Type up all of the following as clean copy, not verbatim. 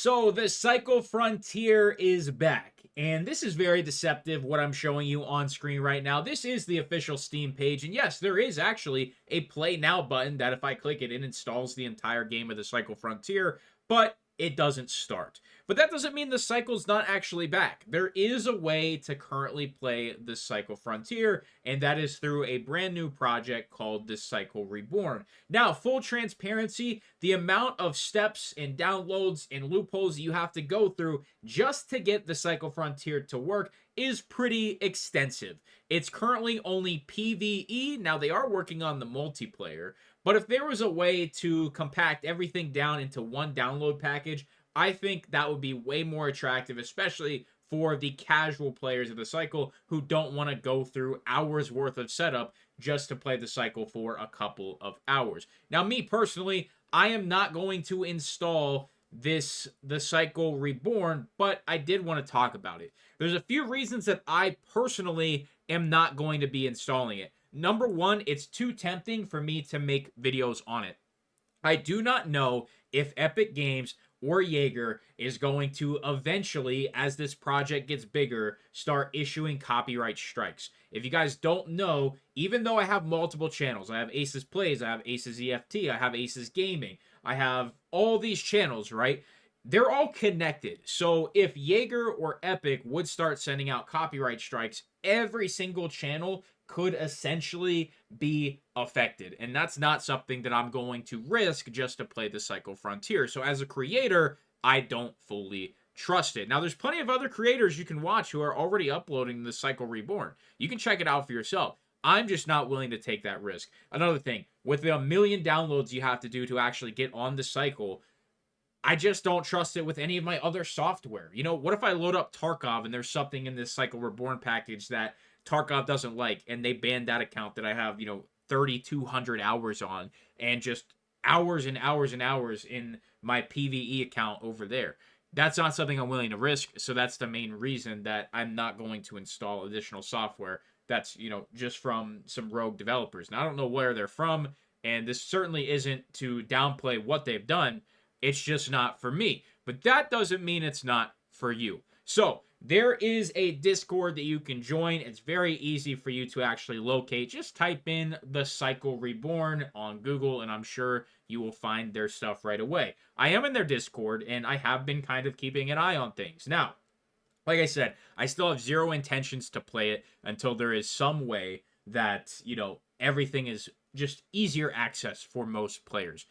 So the Cycle Frontier is back, and this is very deceptive what I'm showing you on screen right now. This is the official Steam page, and yes, there is actually a Play Now button that if I click it, it installs the entire game of the Cycle Frontier, but it doesn't start. But that doesn't mean the cycle's not actually back. There is a way to currently play the Cycle Frontier, and that is through a brand new project called the Cycle Reborn. Now, full transparency, the amount of steps and downloads and loopholes you have to go through just to get the Cycle Frontier to work is pretty extensive. It's currently only PvE. Now, they are working on the multiplayer, but if there was a way to compact everything down into one download package, I think that would be way more attractive, especially for the casual players of the cycle who don't want to go through hours worth of setup just to play the cycle for a couple of hours. Now, me personally, I am not going to install the Cycle Reborn, but I did want to talk about it. There's a few reasons that I personally am not going to be installing it. Number one, it's too tempting for me to make videos on it. I do not know if Epic Games or Jaeger is going to eventually, as this project gets bigger, start issuing copyright strikes. If you guys don't know, even though I have multiple channels, I have Aces Plays, I have Aces EFT, I have Aces Gaming, I have all these channels, right? They're all connected. So if Jaeger or Epic would start sending out copyright strikes, every single channel could essentially be affected. And that's not something that I'm going to risk just to play the Cycle Frontier. So as a creator, I don't fully trust it. Now, there's plenty of other creators you can watch who are already uploading the Cycle Reborn. You can check it out for yourself. I'm just not willing to take that risk. Another thing, with the 1,000,000 downloads you have to do to actually get on the cycle, I just don't trust it with any of my other software. You know, what if I load up Tarkov and there's something in this Cycle Reborn package that Tarkov doesn't like, and they banned that account that I have, 3,200 hours on, and just hours and hours and hours in my PvE account over there. That's not something I'm willing to risk, so that's the main reason that I'm not going to install additional software that's, just from some rogue developers. Now, I don't know where they're from, and this certainly isn't to downplay what they've done. It's just not for me. But that doesn't mean it's not for you. So, there is a Discord that you can join. It's very easy for you to actually locate. Just type in the Cycle Reborn on Google, and I'm sure you will find their stuff right away. I am in their Discord, and I have been kind of keeping an eye on things. Now, like I said, I still have zero intentions to play it until there is some way that, everything is just easier access for most players.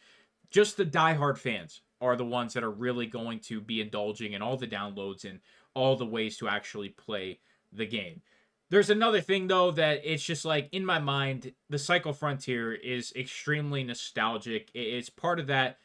Just the diehard fans are the ones that are really going to be indulging in all the downloads and all the ways to actually play the game. There's another thing, though, that it's just like, in my mind, the Cycle Frontier is extremely nostalgic. It's part of that,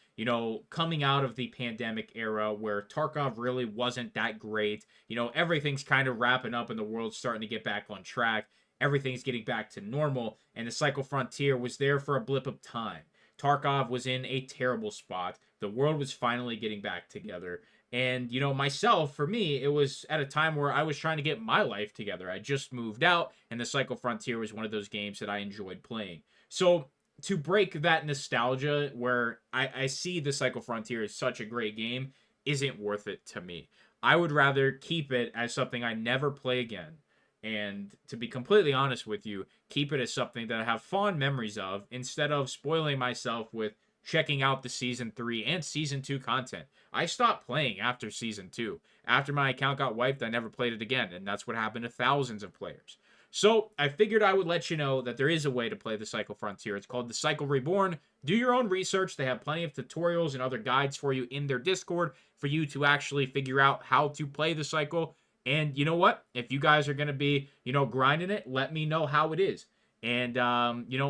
coming out of the pandemic era where Tarkov really wasn't that great. Everything's kind of wrapping up and the world's starting to get back on track. Everything's getting back to normal, and the Cycle Frontier was there for a blip of time. Tarkov was in a terrible spot. The world was finally getting back together. And, myself, for me, it was at a time where I was trying to get my life together. I just moved out, and the Cycle Frontier was one of those games that I enjoyed playing. So, to break that nostalgia where I see the Cycle Frontier as such a great game isn't worth it to me. I would rather keep it as something I never play again. And to be completely honest with you, keep it as something that I have fond memories of instead of spoiling myself with checking out the Season 3 and Season 2 content. I stopped playing after Season 2. After my account got wiped, I never played it again, and that's what happened to thousands of players. So, I figured I would let you know that there is a way to play the Cycle Frontier. It's called the Cycle Reborn. Do your own research. They have plenty of tutorials and other guides for you in their Discord for you to actually figure out how to play the cycle. And you know what? If you guys are going to be, grinding it, let me know how it is. And,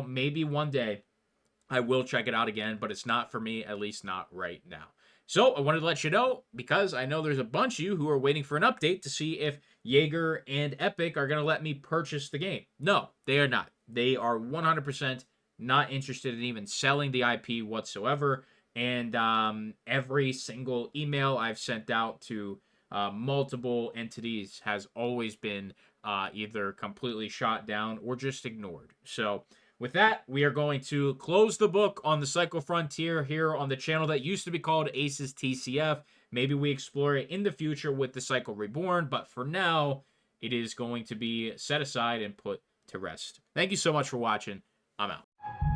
maybe one day I will check it out again, but it's not for me, at least not right now. So I wanted to let you know because I know there's a bunch of you who are waiting for an update to see if Jaeger and Epic are going to let me purchase the game. No, they are not. They are 100% not interested in even selling the IP whatsoever. And every single email I've sent out to multiple entities has always been either completely shot down or just ignored. So with that, we are going to close the book on the Cycle Frontier here on the channel that used to be called Aces TCF. Maybe we explore it in the future with the Cycle Reborn, but for now, it is going to be set aside and put to rest. Thank you so much for watching. I'm out.